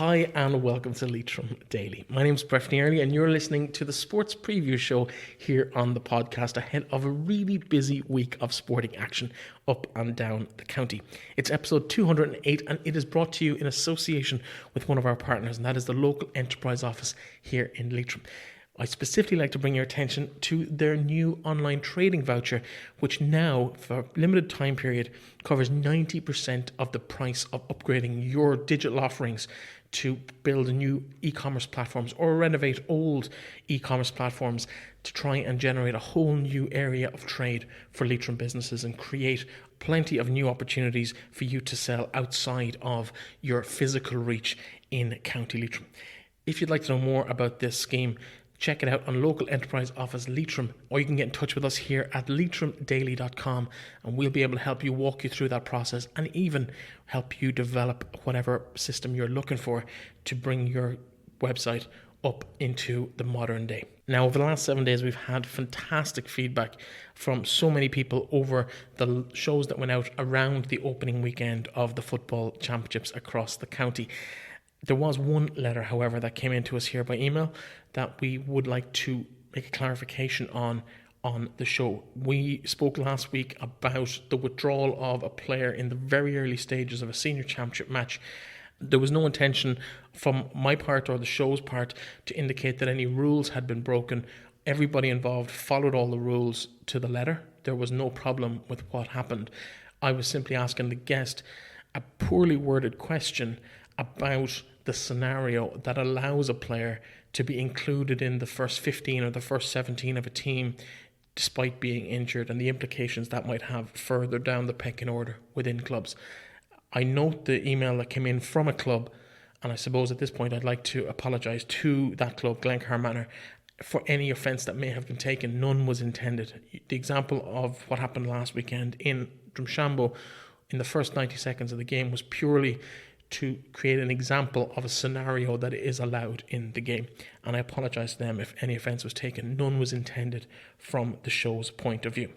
Hi and welcome to Leitrim Daily. My name's Breffney Early and you're listening to the sports preview show here on the podcast ahead of a really busy week of sporting action up and down the county. It's episode 208 and it is brought to you in association with one of our partners, and that is the local enterprise office here in Leitrim. I specifically like to bring your attention to their new online trading voucher, which now, for a limited time period, covers 90% of the price of upgrading your digital offerings to build new e-commerce platforms or renovate old e-commerce platforms to try and generate a whole new area of trade for Leitrim businesses and create plenty of new opportunities for you to sell outside of your physical reach in County Leitrim. If you'd like to know more about this scheme, check it out on Local Enterprise Office Leitrim, or you can get in touch with us here at leitrimdaily.com and we'll be able to help you walk you through that process and even help you develop whatever system you're looking for to bring your website up into the modern day. Now, over the last 7 days, we've had fantastic feedback from so many people over the shows that went out around the opening weekend of the football championships across the county. There was one letter, however, that came into us here by email that we would like to make a clarification on the show. We spoke last week about the withdrawal of a player in the very early stages of a senior championship match. There was no intention from my part or the show's part to indicate that any rules had been broken. Everybody involved followed all the rules to the letter. There was no problem with what happened. I was simply asking the guest a poorly worded question about the scenario that allows a player to be included in the first 15 or the first 17 of a team despite being injured and the implications that might have further down the pecking order within clubs. I note the email that came in from a club, and I suppose at this point I'd like to apologise to that club, Glencar Manor, for any offence that may have been taken. None was intended. The example of what happened last weekend in Drumshanbo in the first 90 seconds of the game was purely to create an example of a scenario that is allowed in the game. And I apologise to them if any offence was taken. None was intended from the show's point of view.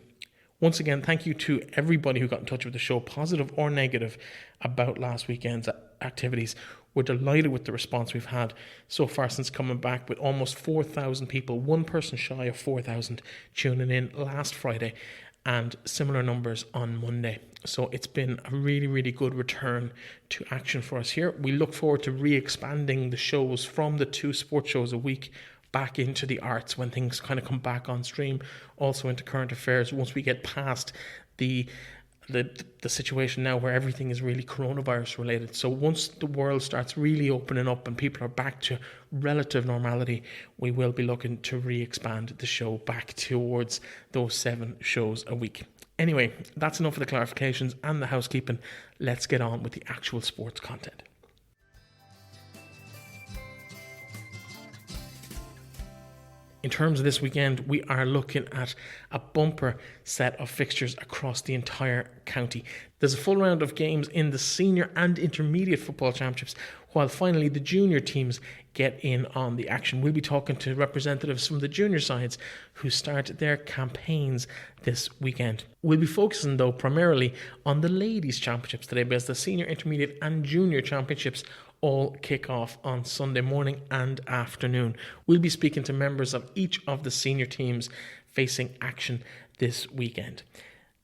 Once again, thank you to everybody who got in touch with the show, positive or negative, about last weekend's activities. We're delighted with the response we've had so far since coming back, with almost 4,000 people, one person shy of 4,000, tuning in last Friday, and similar numbers on Monday. So it's been a really, really good return to action for us here. We look forward to re-expanding the shows from the 2 sports shows a week back into the arts when things kind of come back on stream, also into current affairs once we get past the situation now where everything is really coronavirus related. So once the world starts really opening up and people are back to relative normality, we will be looking to re-expand the show back towards those 7 shows a week. Anyway, that's enough of the clarifications and the housekeeping. Let's get on with the actual sports content. In terms of this weekend, we are looking at a bumper set of fixtures across the entire county. There's a full round of games in the senior and intermediate football championships, while finally the junior teams get in on the action. We'll be talking to representatives from the junior sides who start their campaigns this weekend. We'll be focusing though primarily on the ladies championships today, because the senior, intermediate and junior championships all kick off on Sunday morning and afternoon. We'll be speaking to members of each of the senior teams facing action this weekend.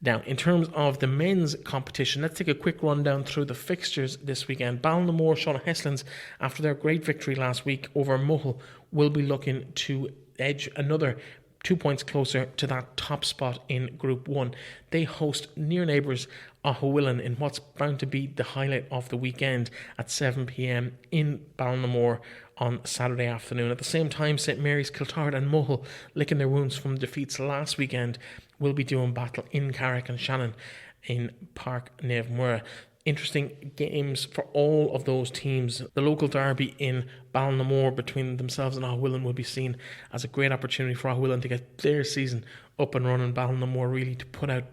Now, in terms of the men's competition, let's take a quick rundown through the fixtures this weekend. Ballinamore, Shauna Heslins, after their great victory last week over Mull, will be looking to edge another 2 points closer to that top spot in Group 1. They host near neighbours Ahavas in what's bound to be the highlight of the weekend at 7 p.m. in Ballinamore on Saturday afternoon. At the same time, St Mary's, Kiltubrid and Mull, licking their wounds from defeats last weekend, will be doing battle in Carrick and Shannon in Park Naomh. Interesting games for all of those teams. The local derby in Ballinamore between themselves and Ahavas will be seen as a great opportunity for Ahavas to get their season up and running. Ballinamore really to put out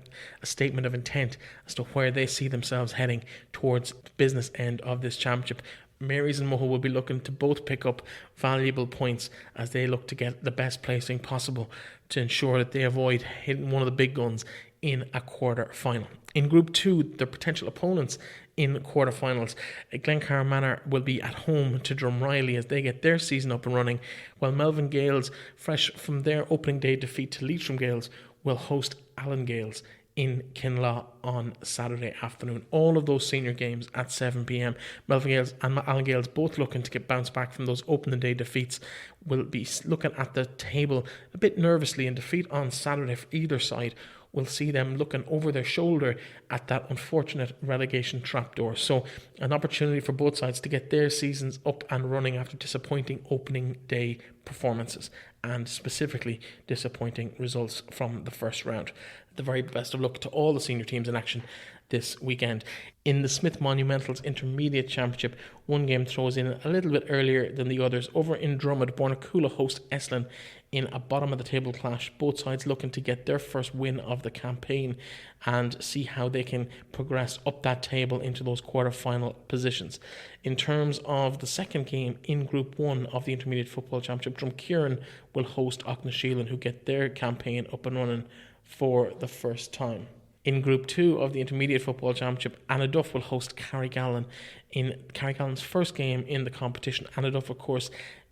a statement of intent as to where they see themselves heading towards the business end of this championship. Marys and Mull will be looking to both pick up valuable points as they look to get the best placing possible to ensure that they avoid hitting one of the big guns in a quarter-final. In Group 2, the potential opponents in quarter-finals, Glencar Manor will be at home to Drumriley as they get their season up and running, while Melvin Gales, fresh from their opening day defeat to Leitrim Gales, will host Allen Gales in Kinlaw on Saturday afternoon. All of those senior games at 7 p.m. Melvin Gales and Allen Gales, both looking to get bounced back from those opening day defeats, will be looking at the table a bit nervously, and defeat on Saturday for either side will see them looking over their shoulder at that unfortunate relegation trapdoor. So an opportunity for both sides to get their seasons up and running after disappointing opening day performances, and specifically disappointing results from the first round. The very best of luck to all the senior teams in action this weekend. In the Smith Monumentals Intermediate Championship, one game throws in a little bit earlier than the others. Over in Drummond, Bornacoola host Esslin in a bottom of the table clash, both sides looking to get their first win of the campaign and see how they can progress up that table into those quarter-final positions. In terms of the second game in Group 1 of the Intermediate Football Championship, Drumkieran will host Aughnasheelin, who get their campaign up and running for the first time. In Group 2 of the Intermediate Football Championship, Anaduff will host Carrigallen in Carrigallen's first game in the competition. Anaduff, of course,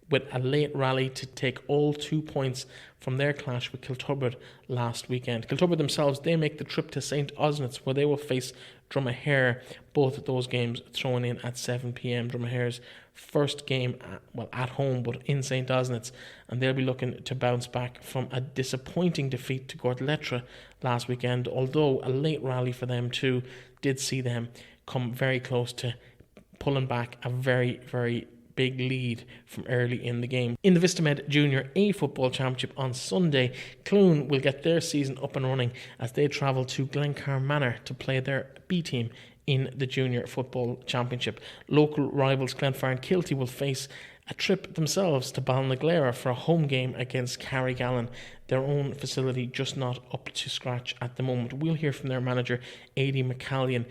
with a late rally to take all 2 points from their clash with Kiltubrid last weekend. Kiltubrid themselves, they make the trip to St. Osnitz, where they will face Drumahare, both of those games thrown in at 7 p.m. Drumahare's first game at home, but in St. Osnitz, and they'll be looking to bounce back from a disappointing defeat to Gortletra last weekend, although a late rally for them too did see them come very close to pulling back a very, very big lead from early in the game. In the Vistamed Junior A Football Championship on Sunday, Clune will get their season up and running as they travel to Glencar Manor to play their B team in the Junior Football Championship. Local rivals Glenfarn and Kilty will face a trip themselves to Ballinaglara for a home game against Carrigallen, their own facility just not up to scratch at the moment. We'll hear from their manager, Aidy McCallion,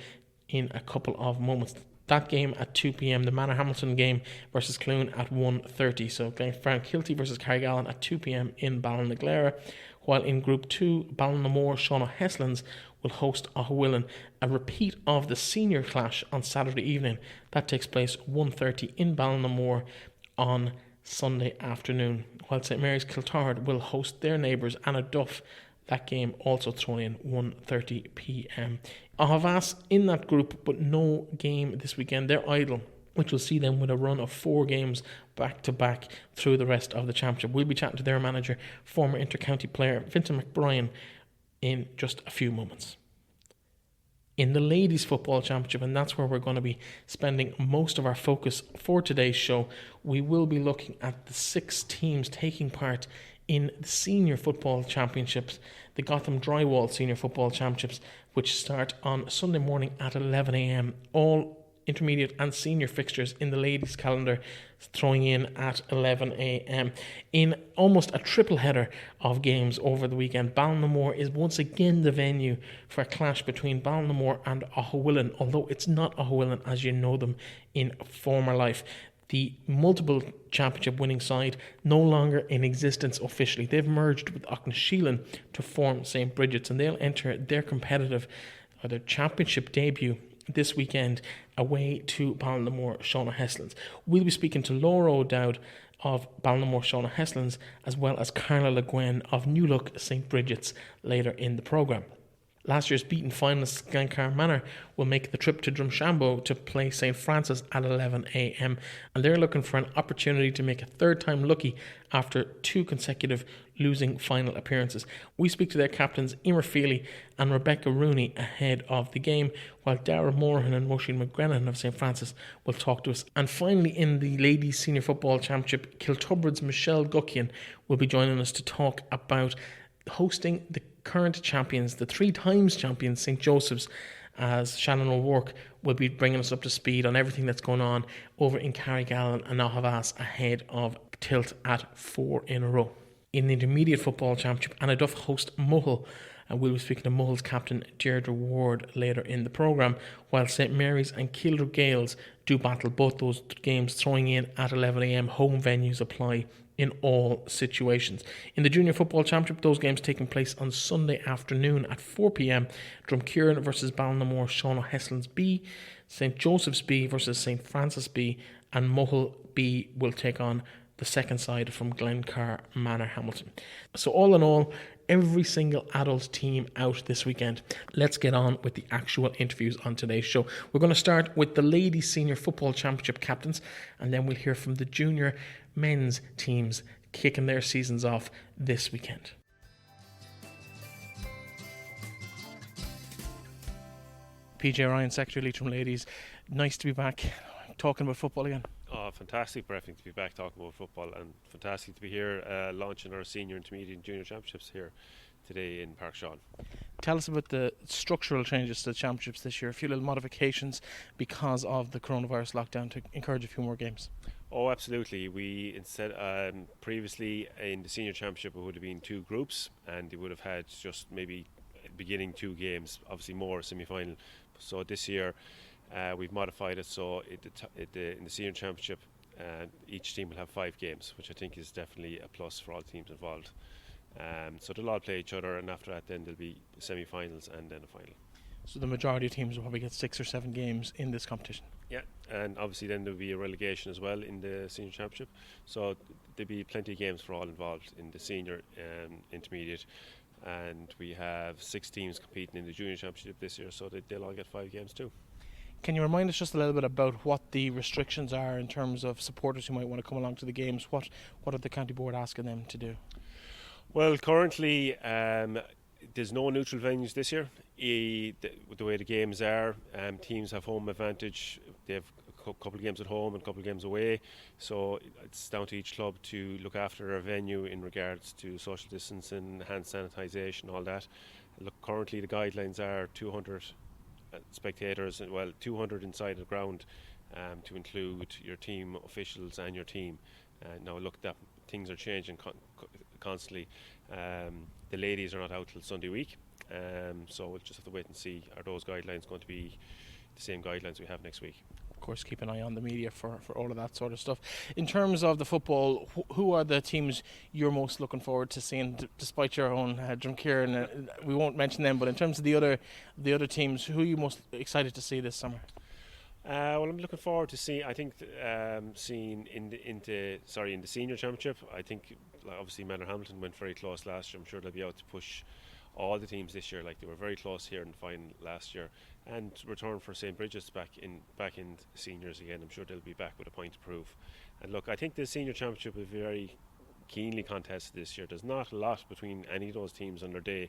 in a couple of moments. That game at 2 p.m, the Manor Hamilton game versus Clune at 1:30. So Glenfarn Kilty versus Carrigallen at 2 p.m. in Ballinaglara. While in Group 2, Ballinamore Shauna Heslins will host Ahavas, a repeat of the senior clash on Saturday evening. That takes place 1:30 in Ballinamore on Sunday afternoon. While St. Mary's Kiltard will host their neighbours Anaduff. That game also thrown in 1:30 p.m. Ahavas in that group, but no game this weekend. They're idle, which will see them with a run of 4 games back-to-back through the rest of the championship. We'll be chatting to their manager, former inter-county player Vincent McBrien, in just a few moments. In the Ladies Football Championship, and that's where we're going to be spending most of our focus for today's show, we will be looking at the 6 teams taking part in the Senior Football Championships, the Gotham Drywall Senior Football Championships, which start on Sunday morning at 11 a.m. All intermediate and senior fixtures in the ladies' calendar throwing in at 11 a.m. In almost a triple header of games over the weekend, Ballinamore is once again the venue for a clash between Ballinamore and Ahavas, although it's not Ahavas as you know them in former life. The multiple championship winning side no longer in existence officially. They've merged with Aughnasheelin to form St. Bridget's, and they'll enter their their championship debut this weekend away to Ballinamore Shauna Heslins. We'll be speaking to Laura O'Dowd of Ballinamore Shauna Heslins, as well as Carla Le Guin of New Look St. Bridget's later in the programme. Last year's beaten finalists Glencar Manor will make the trip to Drumshanbo to play St. Francis at 11 a.m. and they're looking for an opportunity to make a third time lucky after 2 consecutive losing final appearances. We speak to their captains Eimear Feely and Rebecca Rooney ahead of the game, while Dara Moran and Roisin McGrennan of St. Francis will talk to us. And finally, in the Ladies Senior Football Championship, Kiltubrid's Michelle Guckian will be joining us to talk about hosting the current champions, the 3 times champions St. Joseph's, as Shannon O'Rourke will be bringing us up to speed on everything that's going on over in Carrigallen and Ahavas ahead of Tilt at 4 in a row. In the Intermediate Football Championship, Anaduff host Mull, and we'll be speaking to Mull's captain Deirdre Ward later in the programme, while St. Mary's and Kilder Gales do battle both those games throwing in at 11 a.m. Home venues apply in all situations. In the Junior Football Championship, those games taking place on Sunday afternoon at 4 p.m. Drumshanbo versus Ballinamore Sean O'Heslin's B, St Joseph's B versus St Francis B, and Mohill B will take on the second side from Glencar Manor Hamilton. So all in all, every single adult team out this weekend. Let's get on with the actual interviews on today's show. We're going to start with the Ladies Senior Football Championship captains, and then we'll hear from the junior men's teams kicking their seasons off this weekend. PJ Ryan, Secretary Leitrim Ladies, nice to be back talking about football again. Oh, fantastic, Breffing, to be back talking about football, and fantastic to be here launching our senior, intermediate and junior championships here today in Park Sean. Tell us about the structural changes to the championships this year, a few little modifications because of the coronavirus lockdown to encourage a few more games. Oh, absolutely. We instead previously in the senior championship it would have been 2 groups, and they would have had just maybe beginning 2 games, obviously more semi-final. So this year we've modified it so in the senior championship each team will have 5 games, which I think is definitely a plus for all teams involved. So they'll all play each other, and after that then there'll be semi-finals and then a final. So the majority of teams will probably get 6 or 7 games in this competition. Yeah, and obviously then there'll be a relegation as well in the senior championship. So there'll be plenty of games for all involved in the senior intermediate. And we have 6 teams competing in the junior championship this year, so they'll all get 5 games too. Can you remind us just a little bit about what the restrictions are in terms of supporters who might want to come along to the games? What are the county board asking them to do? Well, currently there's no neutral venues this year. The way the games are, teams have home advantage. They have a couple of games at home and a couple of games away. So it's down to each club to look after their venue in regards to social distancing, hand sanitisation, all that. Look, currently the guidelines are 200 spectators, 200 inside the ground, to include your team officials and your team. Now look, that things are changing constantly. The ladies are not out till Sunday week, so we'll just have to wait and see, are those guidelines going to be the same guidelines we have next week. Of course, keep an eye on the media for all of that sort of stuff. In terms of the football, who are the teams you're most looking forward to seeing, despite your own Drumshanbo? We won't mention them, but in terms of the other teams, who are you most excited to see this summer? Well, I'm looking forward to seeing in the senior championship. I think obviously Manor Hamilton went very close last year. I'm sure they'll be out to push all the teams this year. Like they were very close here in the final last year, and return for St Bridget's back in seniors again. I'm sure they'll be back with a point to prove. And look, I think the senior championship will be very keenly contested this year. There's not a lot between any of those teams on their day.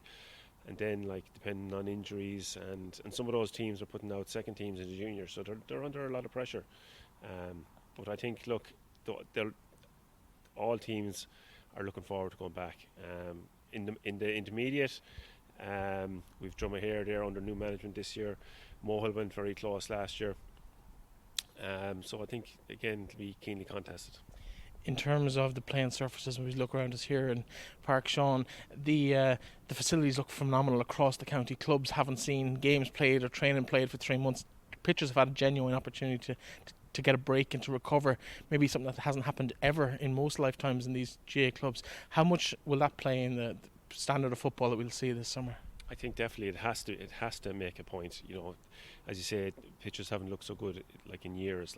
And then, depending on injuries, and some of those teams are putting out second teams in the juniors, so they're under a lot of pressure. But I think, look, all teams are looking forward to going back. In the intermediate, we've Drumshanbo there under new management this year. Mohill went very close last year. So I think again it'll be keenly contested. In terms of the playing surfaces, when we look around us here in Park Sean, the facilities look phenomenal across the county. Clubs haven't seen games played or training played for 3 months. Pitchers have had a genuine opportunity to get a break and to recover, maybe something that hasn't happened ever in most lifetimes in these GA clubs. How much will that play in the standard of football that we'll see this summer? I think definitely it has to make a point. You know, as you say, pitches haven't looked so good in years.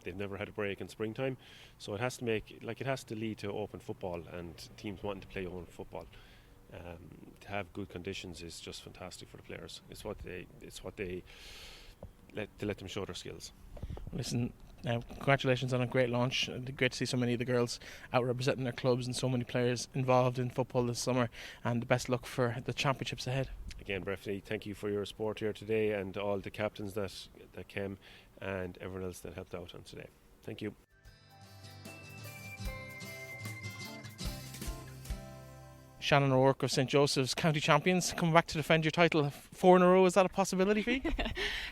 They've never had a break in springtime, so it has to lead to open football and teams wanting to play open football. To have good conditions is just fantastic for the players. It's what they let them show their skills. Listen, congratulations on a great launch. Great to see so many of the girls out representing their clubs and so many players involved in football this summer, and the best luck for the championships ahead. Again, Breffney, thank you for your support here today, and all the captains that came and everyone else that helped out on today. Thank you. Shannon O'Rourke of St Joseph's, county champions, coming back to defend your title 4 in a row. Is that a possibility for you?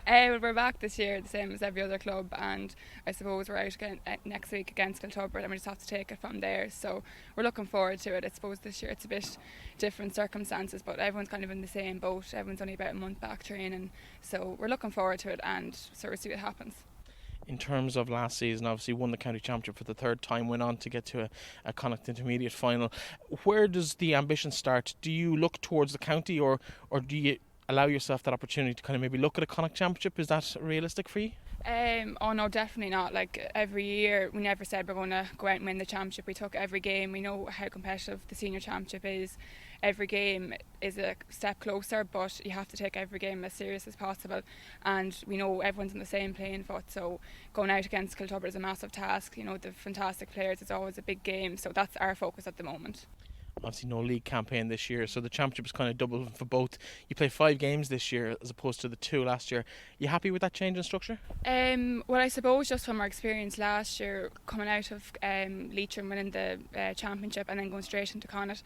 We're back this year, the same as every other club, and I suppose we're out again next week against Kiltubrid, and we just have to take it from there. So we're looking forward to it. I suppose this year it's a bit different circumstances, but everyone's kind of in the same boat. Everyone's only about a month back training, so we're looking forward to it, and so we'll see what happens. In terms of last season, obviously won the county championship for the third time, went on to get to a Connacht intermediate final. Where does the ambition start? Do you look towards the county, or do you allow yourself that opportunity to kind of maybe look at a Connacht championship? Is that realistic for you? Oh no, definitely not. Like every year, we never said we're going to go out and win the championship. We took every game. We know how competitive the senior championship is. Every game is a step closer, but you have to take every game as serious as possible. And we know everyone's in the same playing foot. So going out against Kiltubrid is a massive task. You know, the fantastic players. It's always a big game. So that's our focus at the moment. Obviously no league campaign this year, so the championship is kind of double for both. You play 5 games this year as opposed to the 2 last year. You happy with that change in structure? Well, I suppose just from our experience last year, coming out of Leitrim winning the championship and then going straight into Connacht,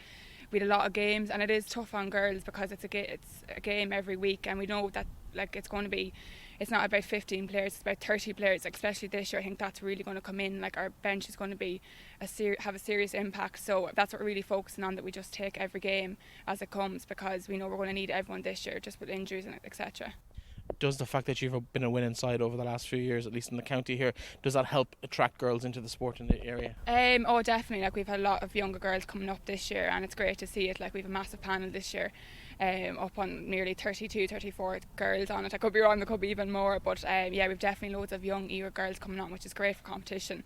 we had a lot of games, and it is tough on girls because it's a game every week, and we know that like it's not about 15 players, it's about 30 players. Like, especially this year, I think that's really going to come in. Like, our bench is going to be have a serious impact. So that's what we're really focusing on, that we just take every game as it comes, because we know we're going to need everyone this year, just with injuries and etc. Does the fact that you've been a winning side over the last few years, at least in the county here, does that help attract girls into the sport in the area? Oh, definitely. Like, we've had a lot of younger girls coming up this year, and it's great to see it. Like, we've a massive panel this year, up on nearly 32, 34 girls on it. I could be wrong, there could be even more, but yeah, we've definitely loads of young, eager girls coming on, which is great for competition.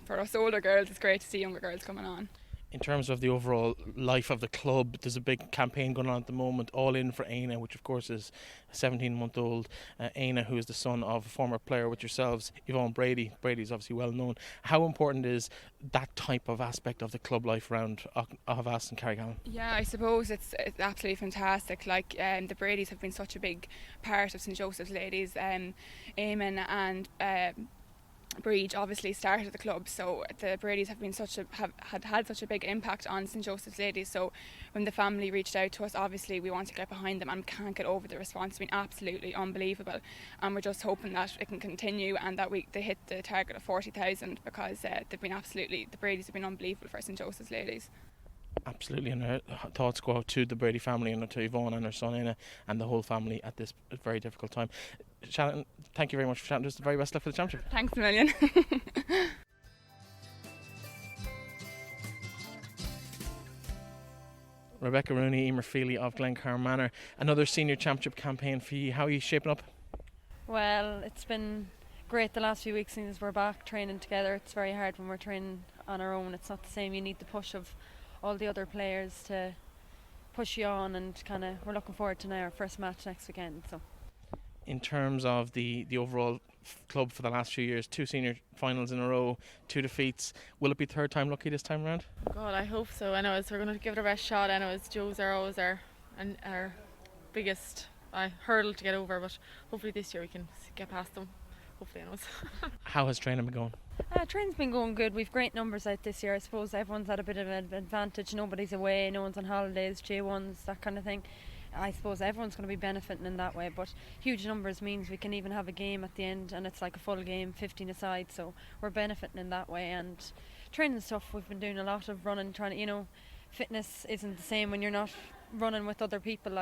For us older girls, it's great to see younger girls coming on. In terms of the overall life of the club, there's a big campaign going on at the moment, All In for Eimear, which of course is a 17-month-old Eimear, who is the son of a former player with yourselves, Yvonne Brady. Brady's obviously well known. How important is that type of aspect of the club life around Ahavas and Carrigaline? Yeah, I suppose it's absolutely fantastic. Like, the Bradys have been such a big part of St Joseph's Ladies. Eamon and Breach obviously started the club, so the Bradys have been had such a big impact on St Joseph's Ladies. So when the family reached out to us, obviously we want to get behind them, and we can't get over the response. It's been absolutely unbelievable, and we're just hoping that it can continue and that they hit the target of 40,000, because the Bradys have been unbelievable for St Joseph's Ladies. Absolutely, and our thoughts go out to the Brady family and to Yvonne and her son Eimear and the whole family at this very difficult time. Shannon, thank you very much for chatting to us. The very best luck for the championship. Thanks a million. Rebecca Rooney, Eimear Feely of Glencar Manor. Another senior championship campaign for you. How are you shaping up? Well, it's been great the last few weeks since we're back training together. It's very hard when we're training on our own. It's not the same. You need the push of all the other players to push you on, and we're looking forward to now our first match next weekend. So, in terms of the overall club for the last few years, 2 senior finals in a row, 2 defeats, will it be third time lucky this time around? God, I hope so. I know we're going to give it our best shot. I know Joe's are always our biggest hurdle to get over, but hopefully this year we can get past them. Hopefully, I know. How has training been going? Training's been going good. We've great numbers out this year. I suppose everyone's had a bit of an advantage. Nobody's away, no one's on holidays, J1s, that kind of thing. I suppose everyone's going to be benefiting in that way, but huge numbers means we can even have a game at the end, and it's like a full game, 15 aside, so we're benefiting in that way. And training stuff, we've been doing a lot of running, fitness isn't the same when you're not running with other people,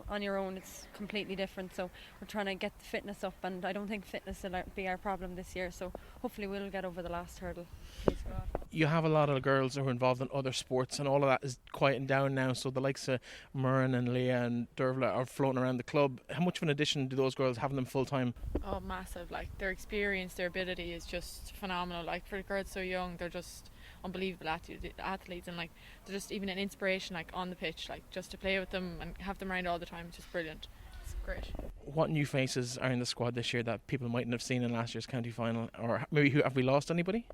on your own. It's completely different, so we're trying to get the fitness up, and I don't think fitness will be our problem this year, so hopefully we'll get over the last hurdle. Please God. You have a lot of girls who are involved in other sports, and all of that is quieting down now, so the likes of Murren and Leah and Dervla are floating around the club. How much of an addition do those girls having them full time? Oh, massive. Like, their experience, their ability is just phenomenal. Like, for girls so young, they're just unbelievable athletes, and they're just even an inspiration on the pitch, just to play with them and have them around all the time. It's just brilliant. It's great. What new faces are in the squad this year that people mightn't have seen in last year's county final, or maybe have we lost anybody?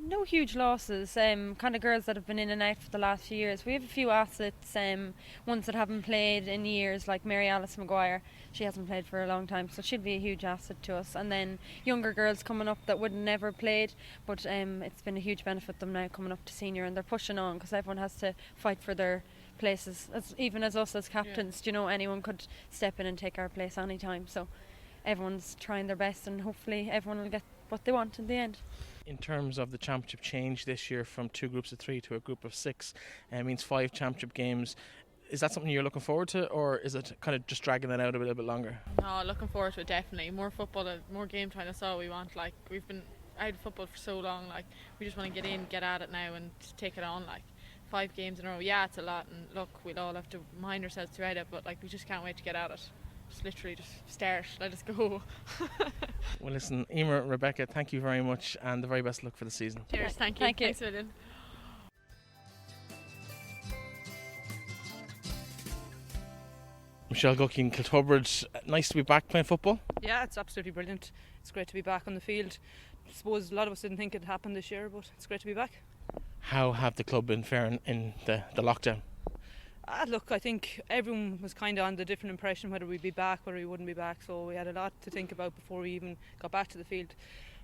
No huge losses. Girls that have been in and out for the last few years. We have a few assets, ones that haven't played in years, like Mary Alice Maguire. She hasn't played for a long time, so she'll be a huge asset to us. And then younger girls coming up that would never played, but it's been a huge benefit them now coming up to senior, and they're pushing on because everyone has to fight for their places. Even as us as captains, anyone could step in and take our place anytime. So everyone's trying their best, and hopefully everyone will get what they want in the end. In terms of the championship change this year from 2 groups of 3 to a group of 6, it means 5 championship games. Is that something you're looking forward to, or is it kind of just dragging that out a little bit longer? No, looking forward to it definitely. More football, more game time. That's all we want. Like we've been out of football for so long. Like we just want to get in, get at it now, and take it on. Like 5 games in a row. Yeah, it's a lot, and look, we'll all have to mind ourselves throughout it. But like we just can't wait to get at it. Just literally just start. Let us go. Well, listen, Eimear, Rebecca, thank you very much, and the very best of luck for the season. Cheers. Thank you. Thank you. Thanks, William. Michelle Guckin, Kiltubrid, nice to be back playing football. Yeah, it's absolutely brilliant. It's great to be back on the field. I suppose a lot of us didn't think it'd happen this year, but it's great to be back. How have the club been faring in the lockdown? Look, I think everyone was kind of on the different impression whether we'd be back, whether we wouldn't be back, so we had a lot to think about before we even got back to the field.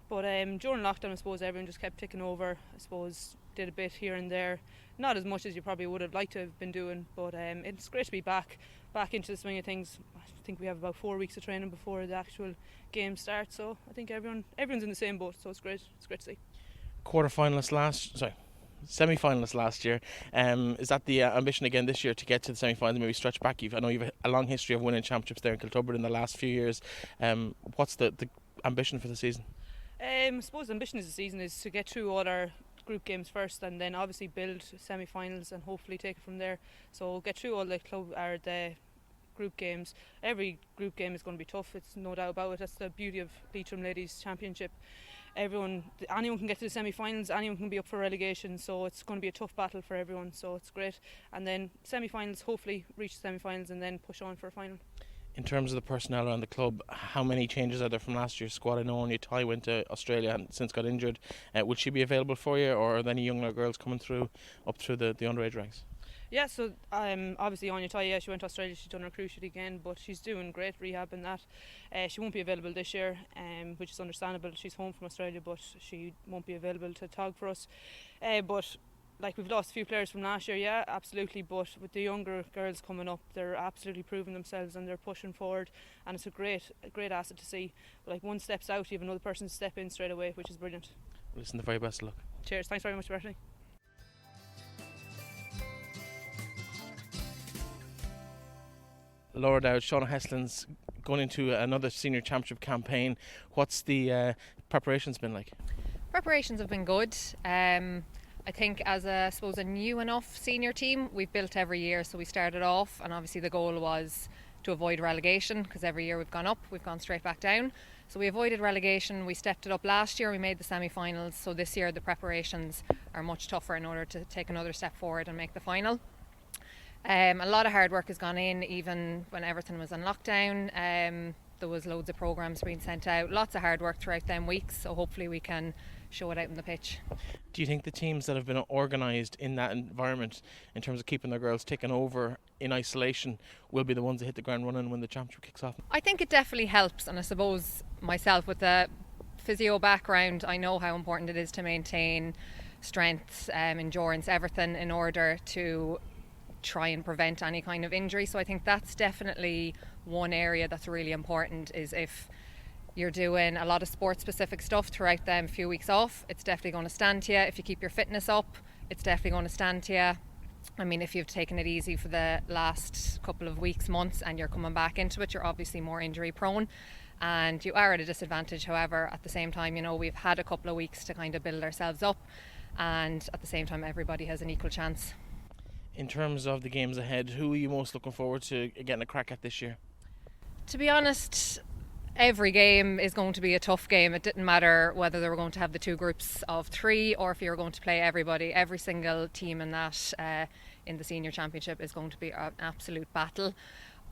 But during lockdown, I suppose everyone just kept ticking over. I suppose did a bit here and there, not as much as you probably would have liked to have been doing, but it's great to be back into the swing of things. I think we have about 4 weeks of training before the actual game starts, so I think everyone's in the same boat, so it's great to see. Semi-finalists last year. Is that the ambition again this year, to get to the semi-finals, maybe stretch back? I know you've a long history of winning championships there in Kiltubrid in the last few years. What's the ambition for the season? I suppose the ambition of the season is to get through all our group games first, and then obviously build semi-finals and hopefully take it from there. So get through all the group games. Every group game is going to be tough, it's no doubt about it. That's the beauty of Leitrim Ladies Championship. Anyone can get to the semi-finals, anyone can be up for relegation, so it's going to be a tough battle for everyone, so it's great. And then semi-finals, hopefully reach the semi-finals and then push on for a final. In terms of the personnel around the club, how many changes are there from last year's squad? I know only Ty went to Australia and since got injured. Would she be available for you, or are there any younger girls coming up through the underage ranks? Yeah, so obviously Anya Ty, she went to Australia, she's done her cruciate again, but she's doing great rehab in that. She won't be available this year, which is understandable. She's home from Australia, but she won't be available to tog for us. But like, we've lost a few players from last year, yeah, absolutely, but with the younger girls coming up, they're absolutely proving themselves and they're pushing forward, and it's a great asset to see. But like, one steps out, you have another person step in straight away, which is brilliant. Listen, the very best of luck. Cheers, thanks very much, Bertie. Laura Dowd, Shauna Heslin's going into another senior championship campaign. What's the preparations been like? Preparations have been good. I think as a new enough senior team, we've built every year. So we started off, and obviously the goal was to avoid relegation, because every year we've gone up, we've gone straight back down. So we avoided relegation. We stepped it up last year, we made the semi-finals. So this year the preparations are much tougher in order to take another step forward and make the final. A lot of hard work has gone in, even when everything was on lockdown. There was loads of programmes being sent out, lots of hard work throughout them weeks, so hopefully we can show it out on the pitch. Do you think the teams that have been organised in that environment, in terms of keeping their girls taken over in isolation, will be the ones that hit the ground running when the championship kicks off? I think it definitely helps, and I suppose myself with the physio background, I know how important it is to maintain strength, endurance, everything in order to try and prevent any kind of injury. So I think that's definitely one area that's really important, is if you're doing a lot of sport specific stuff throughout them few weeks off, it's definitely going to stand to you. If you keep your fitness up, it's definitely going to stand to you. I mean, if you've taken it easy for the last couple of weeks, months, and you're coming back into it, you're obviously more injury prone and you are at a disadvantage. However, at the same time, you know, we've had a couple of weeks to kind of build ourselves up, and at the same time everybody has an equal chance. In terms of the games ahead, who are you most looking forward to getting a crack at this year? To be honest, every game is going to be a tough game. It didn't matter whether they were going to have the 2 groups of 3 or if you were going to play everybody. Every single team in that in the senior championship is going to be an absolute battle.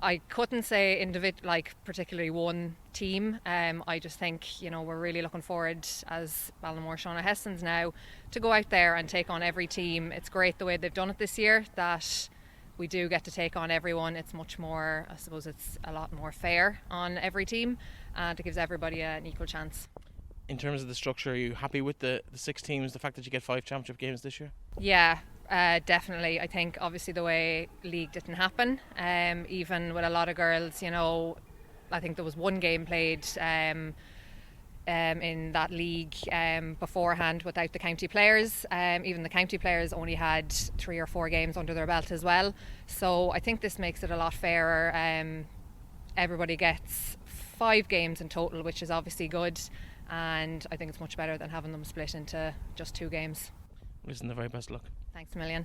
I couldn't say particularly one team. I just think, you know, we're really looking forward as Ballinamore Shauna Hessens now to go out there and take on every team. It's great the way they've done it this year, that we do get to take on everyone. It's much more, I suppose it's a lot more fair on every team, and it gives everybody an equal chance. In terms of the structure, are you happy with the 6 teams, the fact that you get 5 championship games this year? Yeah, definitely. I think obviously the way league didn't happen, even with a lot of girls, you know, I think there was 1 game played in that league beforehand without the county players. Even the county players only had 3 or 4 games under their belt as well. So I think this makes it a lot fairer. Everybody gets 5 games in total, which is obviously good, and I think it's much better than having them split into just 2 games. Listen, the very best luck. Thanks a million.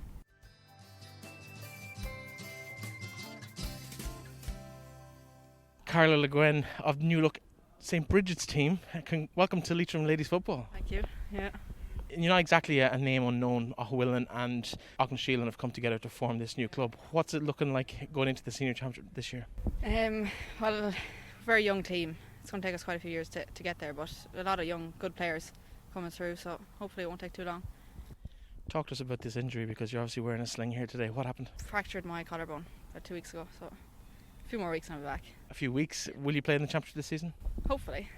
Carla Guin of New Look St Bridget's team. Welcome to Leitrim Ladies Football. Thank you. Yeah. You're not exactly a name unknown. OSullivan and Auckland have come together to form this new club. What's it looking like going into the senior championship this year? Well, very young team. It's going to take us quite a few years to get there, but a lot of young, good players coming through, so hopefully it won't take too long. Talk to us about this injury, because you're obviously wearing a sling here today. What happened? Fractured my collarbone about 2 weeks ago, so a few more weeks and I'll be back. A few weeks. Will you play in the championship this season? Hopefully.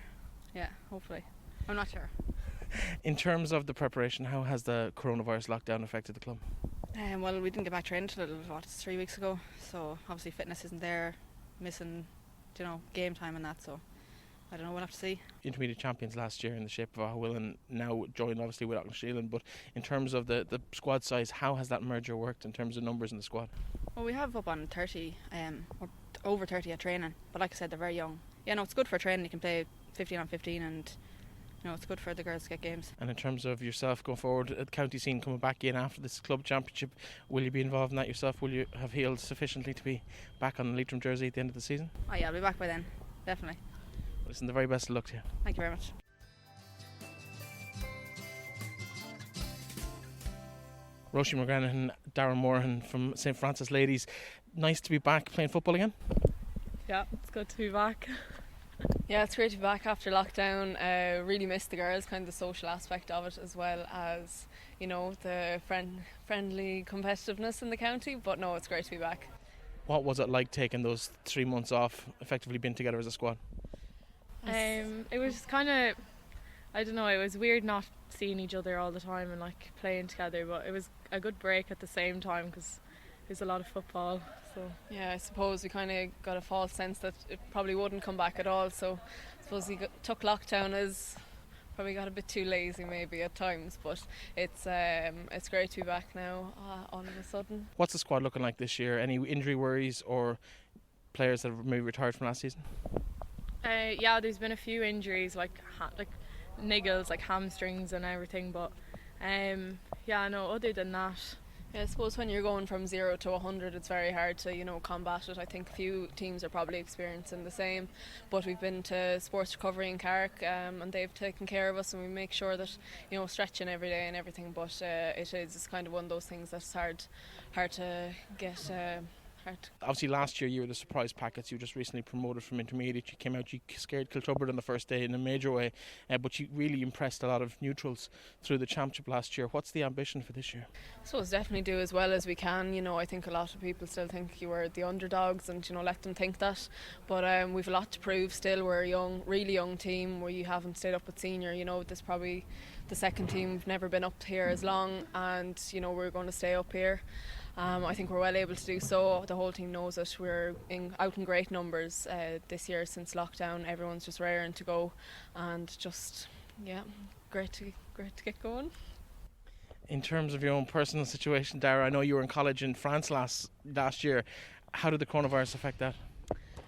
Yeah, hopefully. I'm not sure. In terms of the preparation, how has the coronavirus lockdown affected the club? Well, we didn't get back training until 3 weeks ago, so obviously fitness isn't there, missing, game time and that, so I don't know, we'll have to see. Intermediate champions last year in the shape of OSullivan, now joined obviously with Auckland, but in terms of the squad size, how has that merger worked in terms of numbers in the squad? Well, we have up on 30, or over 30 at training, but like I said, they're very young. Yeah, no, it's good for training. You can play 15 on 15, and it's good for the girls to get games. And in terms of yourself going forward, at the county scene coming back in after this club championship, will you be involved in that yourself? Will you have healed sufficiently to be back on the Leitrim jersey at the end of the season? Oh yeah, I'll be back by then, definitely. Listen, the very best of luck to you. Thank you very much. Roisin McGrennan and Darren Moran from St Francis Ladies. Nice to be back playing football again. Yeah, it's good to be back. Yeah, it's great to be back after lockdown. Really missed the girls, kind of the social aspect of it, as well as the friendly competitiveness in the county. But no, it's great to be back. What was it like taking those 3 months off, effectively being together as a squad? It was kind of, I don't know, it was weird not seeing each other all the time and playing together, but it was a good break at the same time because there's a lot of football. So yeah, I suppose we kind of got a false sense that it probably wouldn't come back at all, so I suppose he took lockdown as probably got a bit too lazy maybe at times, but it's great to be back now all of a sudden. What's the squad looking like this year? Any injury worries or players that have maybe retired from last season? Yeah, there's been a few injuries like niggles, like hamstrings and everything, but other than that, yeah, I suppose when you're going from 0 to 100, it's very hard to combat it. I think a few teams are probably experiencing the same, but we've been to sports recovery in Carrick, and they've taken care of us, and we make sure that stretching every day and everything. But it's kind of one of those things that's hard to get. Obviously last year you were the surprise packets. You just recently promoted from intermediate. You came out, you scared Kiltubrid on the first day in a major way, but you really impressed a lot of neutrals through the championship last year. What's the ambition for this year? So it's definitely do as well as we can. I think a lot of people still think you were the underdogs, and let them think that, but we've a lot to prove still. We're a young, really young team. We haven't stayed up with senior. This is probably the second team. We've never been up here as long, and we're going to stay up here. I think we're well able to do so. The whole team knows it. We're out in great numbers this year since lockdown. Everyone's just raring to go, and just great to get going. In terms of your own personal situation, Dara, I know you were in college in France last year. How did the coronavirus affect that?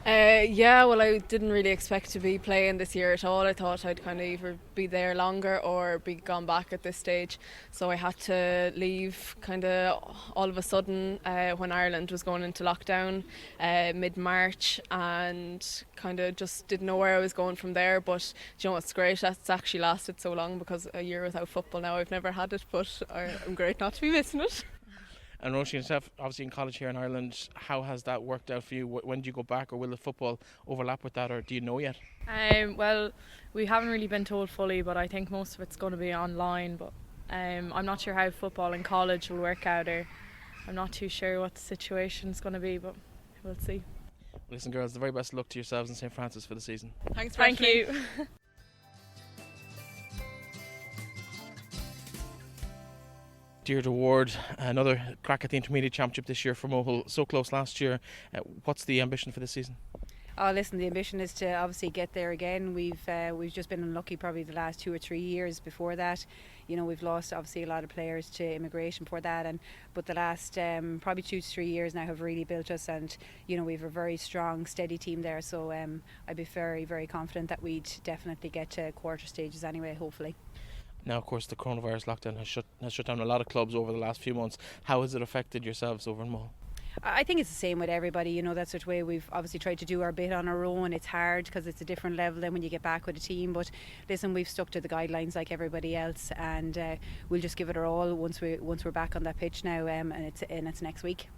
Well, I didn't really expect to be playing this year at all. I thought I'd kind of either be there longer or be gone back at this stage. So I had to leave kind of all of a sudden when Ireland was going into lockdown mid-March, and kind of just didn't know where I was going from there. But it's great that's actually lasted so long, because a year without football now, I've never had it, but I'm great not to be missing it. And Roisin, yourself, obviously in college here in Ireland, how has that worked out for you? When do you go back, or will the football overlap with that, or do you know yet? Well, we haven't really been told fully, but I think most of it's going to be online. But I'm not sure how football in college will work out, or I'm not too sure what the situation's going to be, but we'll see. Listen, girls, the very best of luck to yourselves in St Francis for the season. Thanks, thank you. Deirdre Ward, another crack at the intermediate championship this year for Mohill. So close last year. What's the ambition for this season? Oh, listen, the ambition is to obviously get there again. We've just been unlucky probably the last 2 or 3 years before that. You know, we've lost obviously a lot of players to immigration for that, but the last probably 2 to 3 years now have really built us, and you know, we've a very strong, steady team there. So I'd be very, very confident that we'd definitely get to quarter stages anyway, hopefully. Now, of course, the coronavirus lockdown has shut down a lot of clubs over the last few months. How has it affected yourselves over in Mull? I think it's the same with everybody, you know, that sort of way. We've obviously tried to do our bit on our own. It's hard because it's a different level than when you get back with a team, but listen, we've stuck to the guidelines like everybody else, and we'll just give it our all once we're back on that pitch now, and it's next week.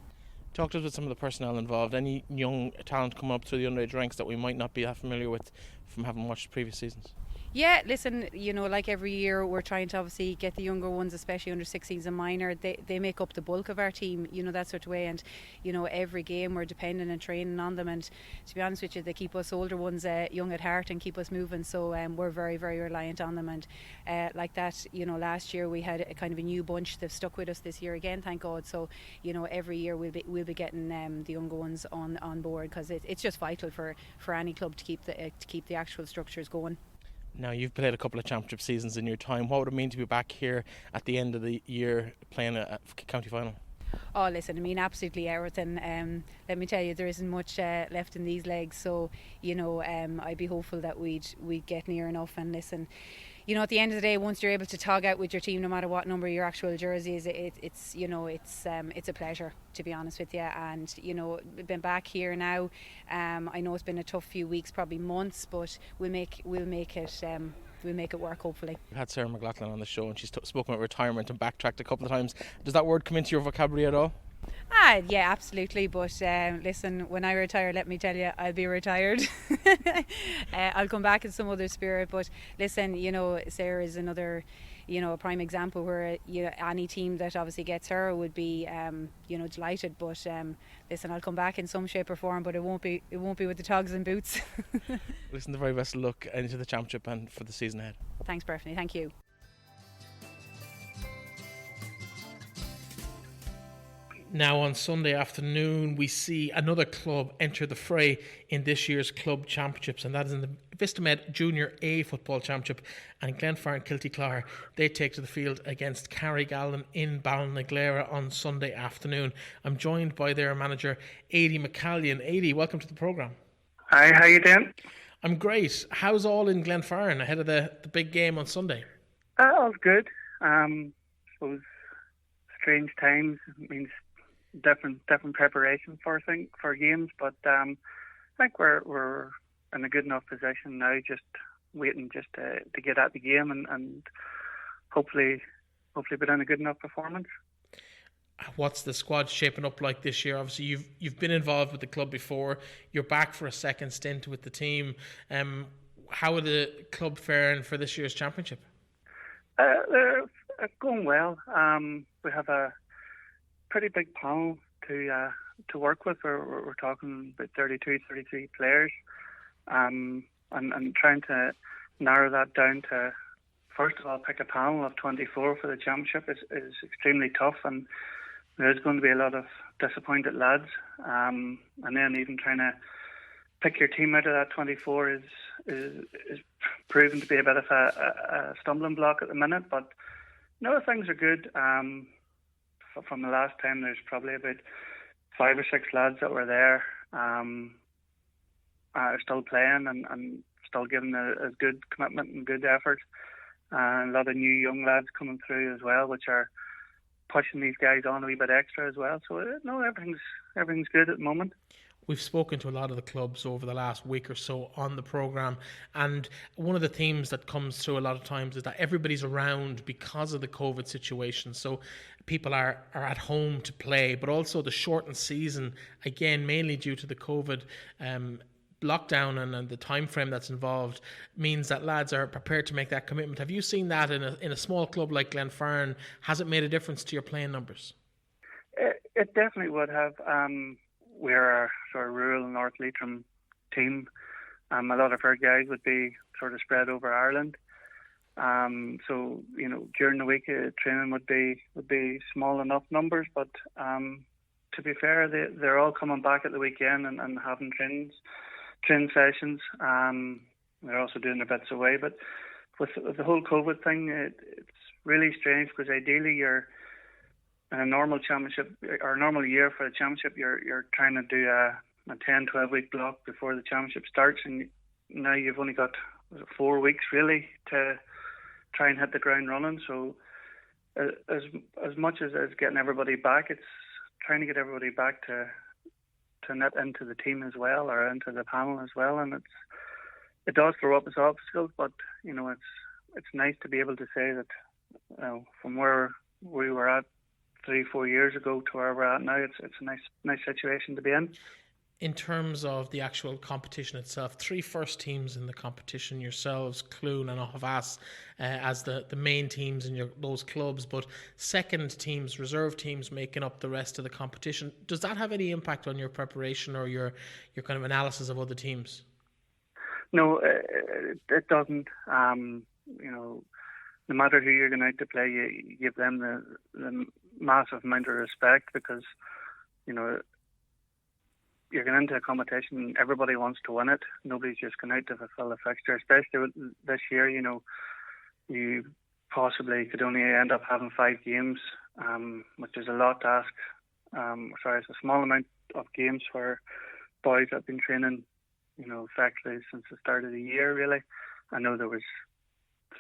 Talk to us about some of the personnel involved. Any young talent coming up through the underage ranks that we might not be that familiar with from having watched previous seasons? Yeah, listen, you know, like every year we're trying to obviously get the younger ones, especially under 16s and minor. They make up the bulk of our team, you know, that sort of way. And, you know, every game we're depending and training on them. And to be honest with you, they keep us older ones young at heart and keep us moving. So we're very, very reliant on them. And like that, you know, last year we had a kind of a new bunch. They've stuck with us this year again, thank God. So, you know, every year we'll be getting the younger ones on board, because it's just vital for any club to keep the actual structures going. Now, you've played a couple of championship seasons in your time. What would it mean to be back here at the end of the year playing a county final? Oh, listen, I mean, absolutely everything. Let me tell you, there isn't much left in these legs. So, you know, I'd be hopeful that we'd get near enough. And listen, you know, at the end of the day, once you're able to tog out with your team, no matter what number your actual jersey is, it's you know, it's a pleasure, to be honest with you. And you know, we've been back here now. I know it's been a tough few weeks, probably months, but we'll make it work, hopefully. We had Sarah McLaughlin on the show, and she's spoken about retirement and backtracked a couple of times. Does that word come into your vocabulary at all? Yeah, absolutely. But listen, when I retire, let me tell you, I'll be retired. I'll come back in some other spirit. But listen, you know, Sarah is another, you know, a prime example where, you know, any team that obviously gets her would be, you know, delighted. But listen, I'll come back in some shape or form, but it won't be with the togs and boots. Listen, the very best of luck into the championship and for the season ahead. Thanks, Breffney. Thank you. Now on Sunday afternoon we see another club enter the fray in this year's club championships, and that is in the Vistamed Junior A Football Championship, and Glenfarn Kiltubrid, they take to the field against Carrigallen in Ballinaglara on Sunday afternoon. I'm joined by their manager Aidy McCallion. Aidy, welcome to the programme. Hi, how you doing? I'm great. How's all in Glenfarn ahead of the big game on Sunday? All's good. I suppose strange times means different preparation for games, but I think we're in a good enough position now, just waiting just to get at the game and hopefully put in a good enough performance. What's the squad shaping up like this year? Obviously you've been involved with the club before, you're back for a second stint with the team. How are the club faring for this year's championship? They're going well. We have a pretty big panel to work with. We're talking about 33 players, and trying to narrow that down to, first of all, pick a panel of 24 for the championship is extremely tough, and there's going to be a lot of disappointed lads, and then even trying to pick your team out of that 24 is proven to be a bit of a stumbling block at the minute, but no, things are good. From the last time, there's probably about 5 or 6 lads that were there are still playing and still giving a good commitment and good effort. And a lot of new young lads coming through as well, which are pushing these guys on a wee bit extra as well. So no, everything's good at the moment. We've spoken to a lot of the clubs over the last week or so on the programme, and one of the themes that comes through a lot of times is that everybody's around because of the COVID situation. So people are at home to play, but also the shortened season, again, mainly due to the COVID lockdown and the time frame that's involved, means that lads are prepared to make that commitment. Have you seen that in a small club like Glenfarn? Has it made a difference to your playing numbers? It definitely would have. We're a sort of rural North Leitrim team. A lot of our guys would be sort of spread over Ireland. So, you know, during the week training would be small enough numbers, but to be fair, they're all coming back at the weekend and having trainings training sessions. They're also doing their bits away, but with the whole COVID thing, it's really strange because ideally you're in a normal championship or a normal year for the championship, you're trying to do a 10-12 week block before the championship starts, and now you've only got 4 weeks really to try and hit the ground running. So as much as it's getting everybody back, it's trying to get everybody back to knit into the team as well, or into the panel as well, and it does throw up its obstacles, but it's nice to be able to say that from where we were at 3-4 years ago to where we're at now, it's a nice situation to be in. In terms of the actual competition itself, 3 first teams in the competition, yourselves, Clune and Ahavas, as the main teams in those clubs, but second teams, reserve teams making up the rest of the competition. Does that have any impact on your preparation or your kind of analysis of other teams? No, it doesn't. No matter who you're going out to play, you give them the massive amount of respect, because you're going into a competition, everybody wants to win it. Nobody's just going out to fulfill a fixture, especially this year. You possibly could only end up having 5 games, which is a lot to ask. It's a small amount of games for boys that have been training, effectively since the start of the year, really. I know there was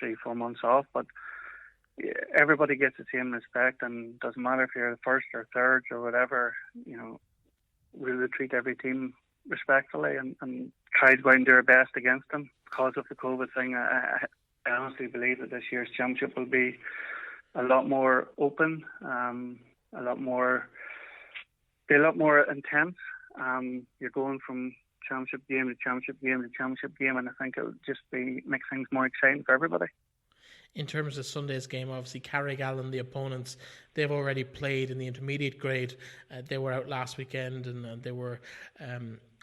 3-4 months off, but everybody gets the same respect, and it doesn't matter if you're the first or third or whatever. We would treat every team respectfully and try to go out and do our best against them. Because of the COVID thing, I honestly believe that this year's championship will be a lot more open, a lot more intense. You're going from championship game to championship game to championship game, and I think it would just make things more exciting for everybody. In terms of Sunday's game, obviously Carrigallen, the opponents, they've already played in the intermediate grade. They were out last weekend, and they were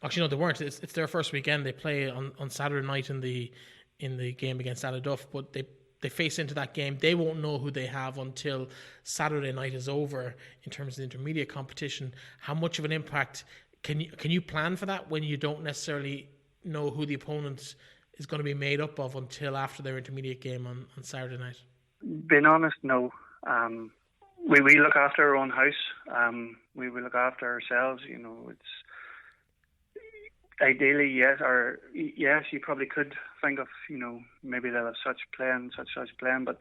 actually no, they weren't. It's their first weekend. They play on Saturday night in the game against Aladuff, but they face into that game. They won't know who they have until Saturday night is over. In terms of the intermediate competition, how much of an impact can you plan for that when you don't necessarily know who the opponent is going to be made up of until after their intermediate game on Saturday night? Being honest, no. We look after our own house. We will look after ourselves. It's ideally yes, you probably could think of maybe they'll have such playing, but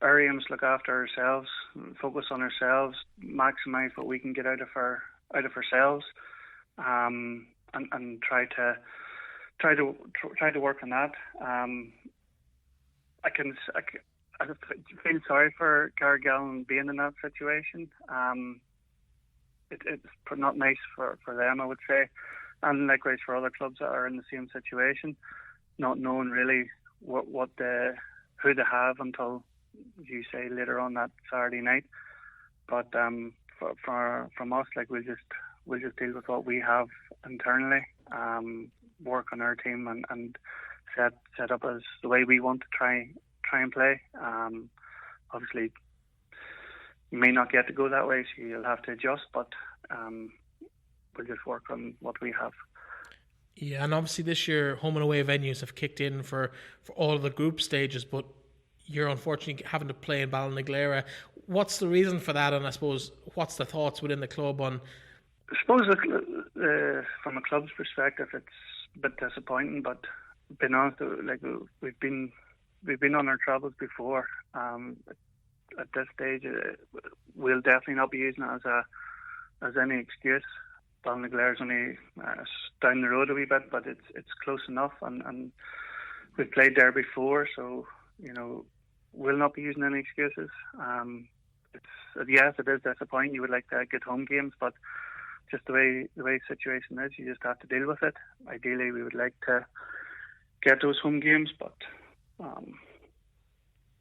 our aim is to look after ourselves, focus on ourselves, maximise what we can get out of ourselves, and try to work on that. I feel sorry for Carrigallen being in that situation. It's not nice for them, I would say, and likewise for other clubs that are in the same situation, not knowing really who they have until, you say, later on that Saturday night. But from us, we'll just deal with what we have internally. Work on our team and set up as the way we want to try and play. Obviously, you may not get to go that way, so you'll have to adjust, but we'll just work on what we have. Yeah, and obviously this year home and away venues have kicked in for all of the group stages, but you're unfortunately having to play in Ballinaglara. What's the reason for that, and I suppose what's the thoughts within the club on? I suppose from a club's perspective, it's a bit disappointing, but being honest, we've been on our travels before. At this stage, we'll definitely not be using it as any excuse. Ballinaglara is only down the road a wee bit, but it's close enough, and we've played there before, so we'll not be using any excuses. Yes, it is disappointing. You would like to get home games, but just the way the situation is, you just have to deal with it. Ideally, we would like to get those home games, but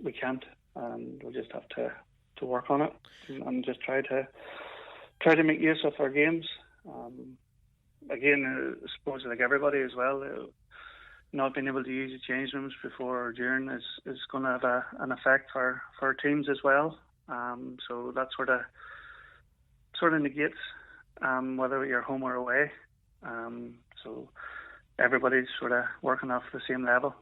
we can't, and we'll just have to work on it and just try to make use of our games. Again, I suppose like everybody as well, not being able to use the change rooms before or during is going to have an effect for our teams as well. So that sort of negates whether you're home or away. So everybody's sort of working off the same level.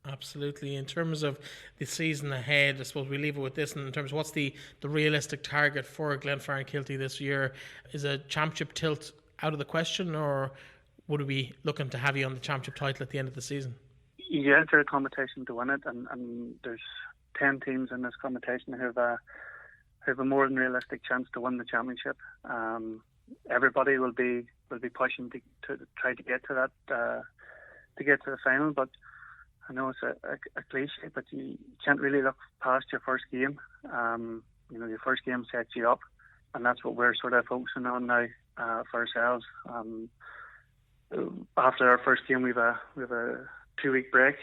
Absolutely. In terms of the season ahead, I suppose we leave it with this. In terms of what's the realistic target for Glenfarn Kilty this year? Is a championship tilt out of the question, or would we be looking to have you on the championship title at the end of the season? You enter a competition to win it, and there's 10 teams in this competition who have a more than realistic chance to win the championship. Everybody will be pushing to try to get to that, to get to the final. But I know it's a cliche, but you can't really look past your first game. Your first game sets you up, and that's what we're sort of focusing on now for ourselves. After our first game, we have a 2-week break,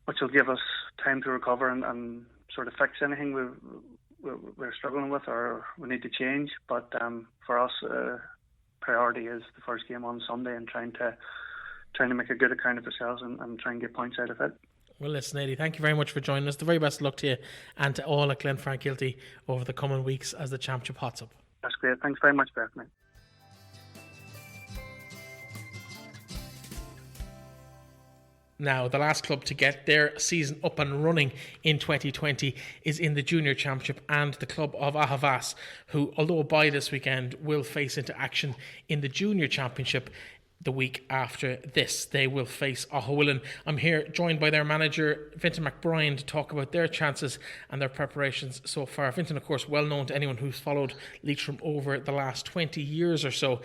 which will give us time to recover and sort of fix anything we're struggling with or we need to change. But for us, priority is the first game on Sunday and trying to make a good account of ourselves and try and get points out of it. Well, listen, Eddie, thank you very much for joining us. The very best of luck to you and to all at Glenfarn Kilty over the coming weeks as the championship hots up. That's great. Thanks very much, Beth. Now, the last club to get their season up and running in 2020 is in the Junior Championship, and the club of Ahavas, who, although by this weekend, will face into action in the Junior Championship the week after this. They will face OSullivan. I'm here joined by their manager, Vincent McBride, to talk about their chances and their preparations so far. Vincent, of course, well known to anyone who's followed Leitrim over the last 20 years or so,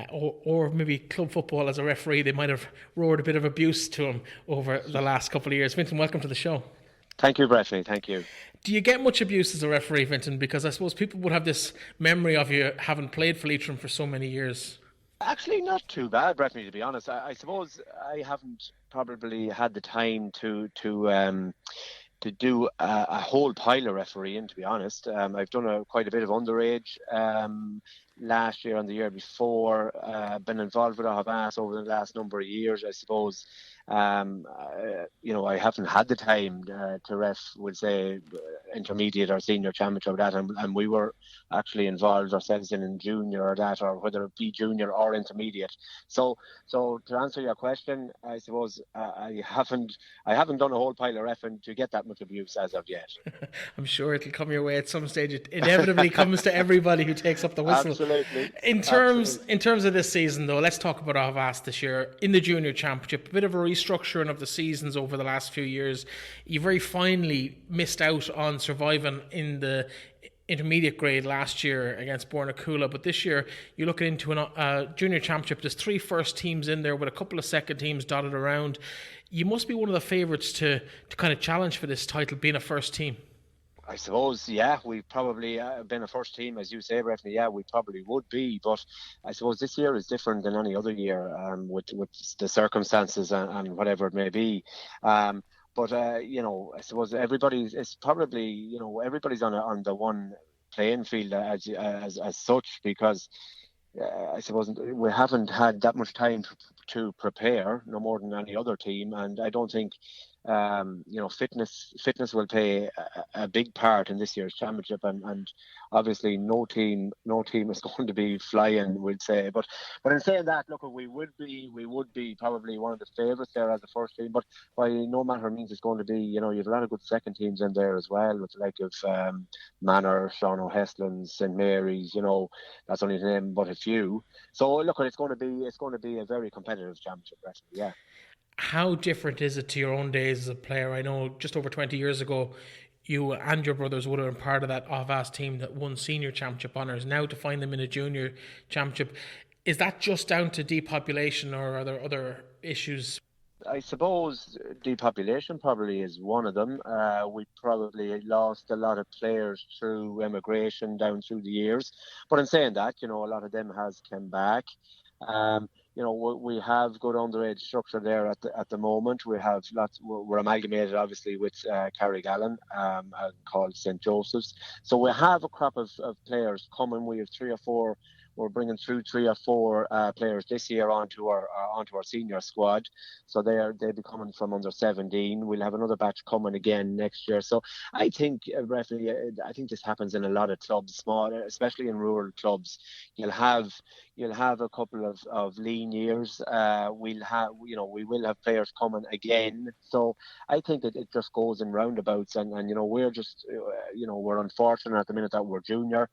or maybe club football as a referee. They might have roared a bit of abuse to him over the last couple of years. Vincent, welcome to the show. Thank you, Breffney. Thank you. Do you get much abuse as a referee, Vincent? Because I suppose people would have this memory of you having played for Leitrim for so many years. Actually, not too bad, Breffney, to be honest. I suppose I haven't probably had the time to do a whole pile of refereeing, to be honest. I've done quite a bit of underage last year and the year before. Been involved with Ahavas over the last number of years, I suppose. I haven't had the time to ref, would say, intermediate or senior championship or that, and we were actually involved ourselves in junior or that, or whether it be junior or intermediate. So to answer your question, I suppose I haven't done a whole pile of reffing to get that much abuse as of yet. I'm sure it'll come your way at some stage. It inevitably comes to everybody who takes up the whistle. Absolutely. In terms of this season, though, let's talk about Ahavas this year in the Junior Championship. A bit of a restructuring of the seasons over the last few years. You very finely missed out on surviving in the intermediate grade last year against Bornacoola, but this year you're looking into a Junior Championship. There's 3 first teams in there with a couple of second teams dotted around. You must be one of the favourites to kind of challenge for this title, being a first team. I suppose, yeah, we've probably been a first team, as you say, Breffney. Yeah, we probably would be, but I suppose this year is different than any other year with the circumstances and whatever it may be. But I suppose everybody's on the one playing field as such, because I suppose we haven't had that much time to prepare, no more than any other team, and I don't think fitness will play a big part in this year's championship, and obviously no team is going to be flying, we'd say. But in saying that, look, we would be probably one of the favourites there as a first team, but by no matter means it's going to be, you have a lot of good second teams in there as well, with the like of Manor, Sean O'Heslin's, St Mary's, that's only to name but a few. So look, it's going to be a very competitive championship, actually, yeah. How different is it to your own days as a player? I know just over 20 years ago, you and your brothers would have been part of that Ahavas team that won senior championship honours. Now to find them in a junior championship, is that just down to depopulation, or are there other issues? I suppose depopulation probably is one of them. We probably lost a lot of players through emigration down through the years. But in saying that, a lot of them has come back. We have good underage structure there at the moment. We have lots. We're amalgamated, obviously, with Carrigallen called St Joseph's. So we have a crop of players coming. We have 3 or 4 we're bringing through 3 or 4 players this year onto our senior squad. So they'll be coming from under 17. We'll have another batch coming again next year. So I think, I think this happens in a lot of clubs, small, especially in rural clubs. You'll have a couple of lean years. We will have players coming again. So I think it just goes in roundabouts, and we're just we're unfortunate at the minute that we're junior.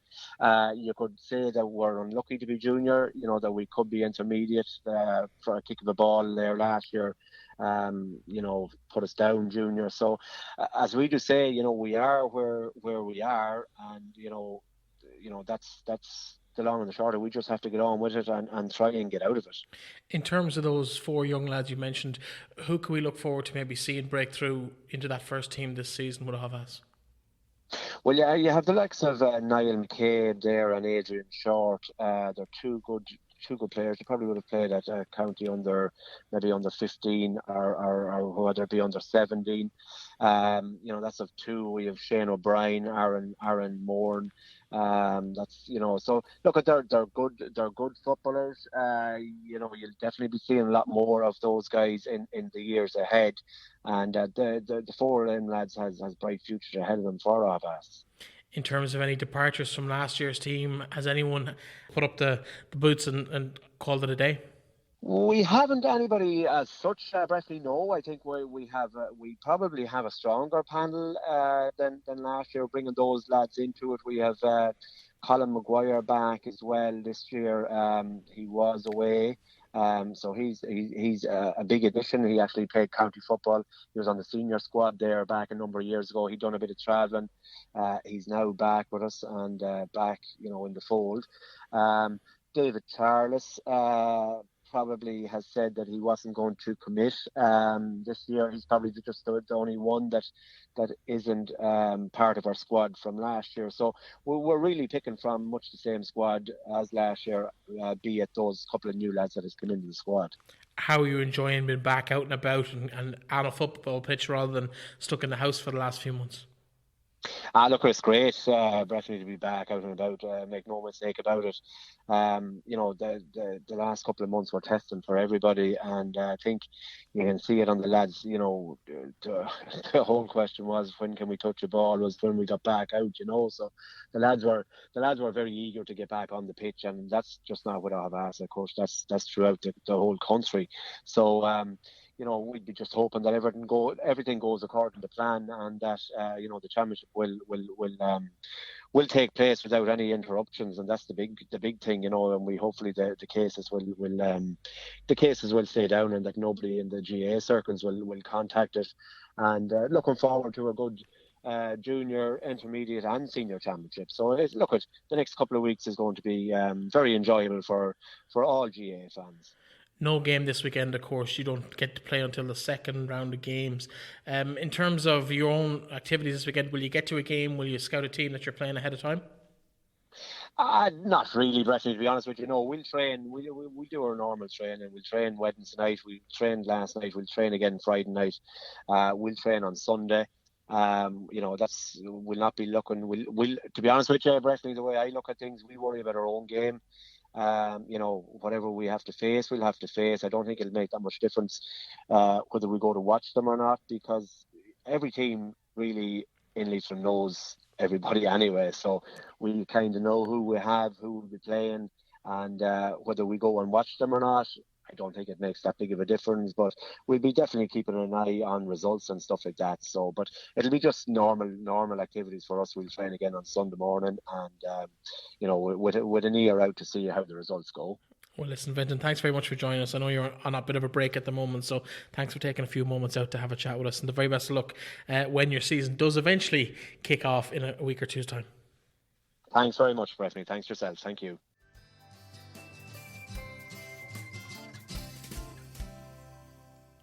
You could say that we're unlucky to be junior. That we could be intermediate for a kick of a ball there last year. Put us down junior. So as we do say, we are where we are, and that's the long and the short. We just have to get on with it and try and get out of it. In terms of those 4 young lads you mentioned, who can we look forward to maybe seeing break through into that first team this season with Ahavas? Well, yeah, you have the likes of Niall McCabe there and Adrian Short. They're two good players. They probably would have played at county under 15 or whether it be under 17. That's of 2. We have Shane O'Brien, Aaron Moore. So look, they're good footballers. You'll definitely be seeing a lot more of those guys in the years ahead. And the 4 of them lads has bright futures ahead of them for Ahavas. In terms of any departures from last year's team, has anyone put up the boots and called it a day? We haven't anybody as such, Bresley. No, I think we probably have a stronger panel than last year. Bringing those lads into it, we have Colin Maguire back as well this year. He was away. So he's a big addition. He actually played county football. He was on the senior squad there back a number of years ago. He'd done a bit of travelling. He's now back with us and back, in the fold. David Charles probably has said that he wasn't going to commit this year. He's probably just the only one that isn't part of our squad from last year. So we're really picking from much the same squad as last year, be it those couple of new lads that has come into the squad. How are you enjoying being back out and about and on a football pitch rather than stuck in the house for the last few months? Look, it's great, Brittany, to be back out and about. Make no mistake about it. The last couple of months were testing for everybody, and I think you can see it on the lads. The whole question was, when can we touch a ball? Was when we got back out. So the lads were very eager to get back on the pitch, and that's just not what Ahavas. Of course, that's throughout the whole country. So. We'd be just hoping that everything goes according to plan, and that the championship will take place without any interruptions, and that's the big thing, and we hopefully the cases will stay down, and that nobody in the GA circles will contact it, and looking forward to a good junior, intermediate and senior championship. So the next couple of weeks is going to be very enjoyable for all GA fans. No game this weekend, of course. You don't get to play until the second round of games. In terms of your own activities this weekend, will you get to a game? Will you scout a team that you're playing ahead of time? Not really, Bretton, to be honest with you. No, we'll train. We do our normal training. We'll train Wednesday night. We trained last night. We'll train again Friday night. We'll train on Sunday. We'll not be looking. We'll to be honest with you, Bretton, the way I look at things, we worry about our own game. Whatever we have to face, we'll have to face. I don't think it'll make that much difference whether we go to watch them or not, because every team really in Leitrim knows everybody anyway. So we kind of know who we have, who will be playing, and whether we go and watch them or not, I don't think it makes that big of a difference, but we'll be definitely keeping an eye on results and stuff like that. So, but it'll be just normal activities for us. We'll train again on Sunday morning, and with an ear out to see how the results go. Well, listen, Vinton, thanks very much for joining us. I know you're on a bit of a break at the moment, so thanks for taking a few moments out to have a chat with us, and the very best of luck when your season does eventually kick off in a week or two's time. Thanks very much, Brettany. Thanks yourself. Thank you.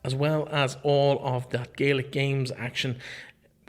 As well as all of that Gaelic Games action,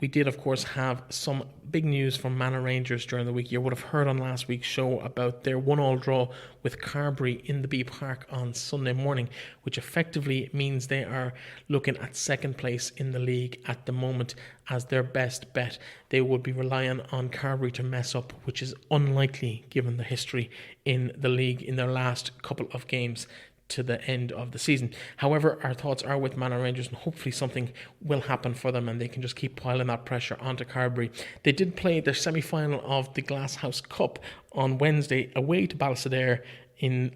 we did, of course, have some big news from Manor Rangers during the week. You would have heard on last week's show about their 1-1 draw with Carbery in the B Park on Sunday morning, which effectively means they are looking at second place in the league at the moment as their best bet. They would be relying on Carbery to mess up, which is unlikely given the history in the league in their last couple of games to the end of the season. However, our thoughts are with Manor Rangers, and hopefully something will happen for them and they can just keep piling that pressure onto Carbery. They did play their semi-final of the Glasshouse Cup on Wednesday away to Ballastadair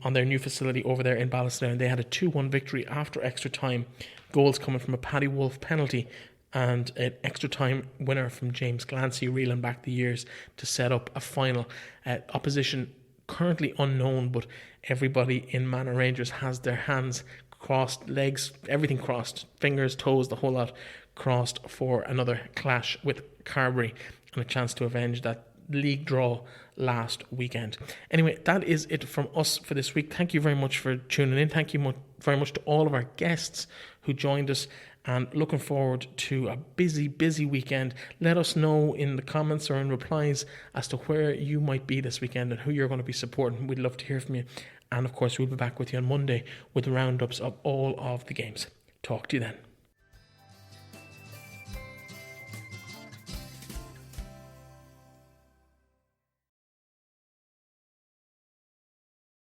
on their new facility over there in Ballastadair, and they had a 2-1 victory after extra time, goals coming from a Paddy Wolf penalty and an extra time winner from James Glancy reeling back the years to set up a final. Opposition currently unknown, but everybody in Manor Rangers has their hands crossed, legs, everything crossed, fingers, toes, the whole lot crossed for another clash with Carbery and a chance to avenge that league draw last weekend. Anyway, that is it from us for this week. Thank you very much for tuning in. Thank you very much to all of our guests who joined us, and looking forward to a busy weekend. Let us know in the comments or in replies as to where you might be this weekend and who you're going to be supporting. We'd love to hear from you. And of course, we'll be back with you on Monday with roundups of all of the games. Talk to you then.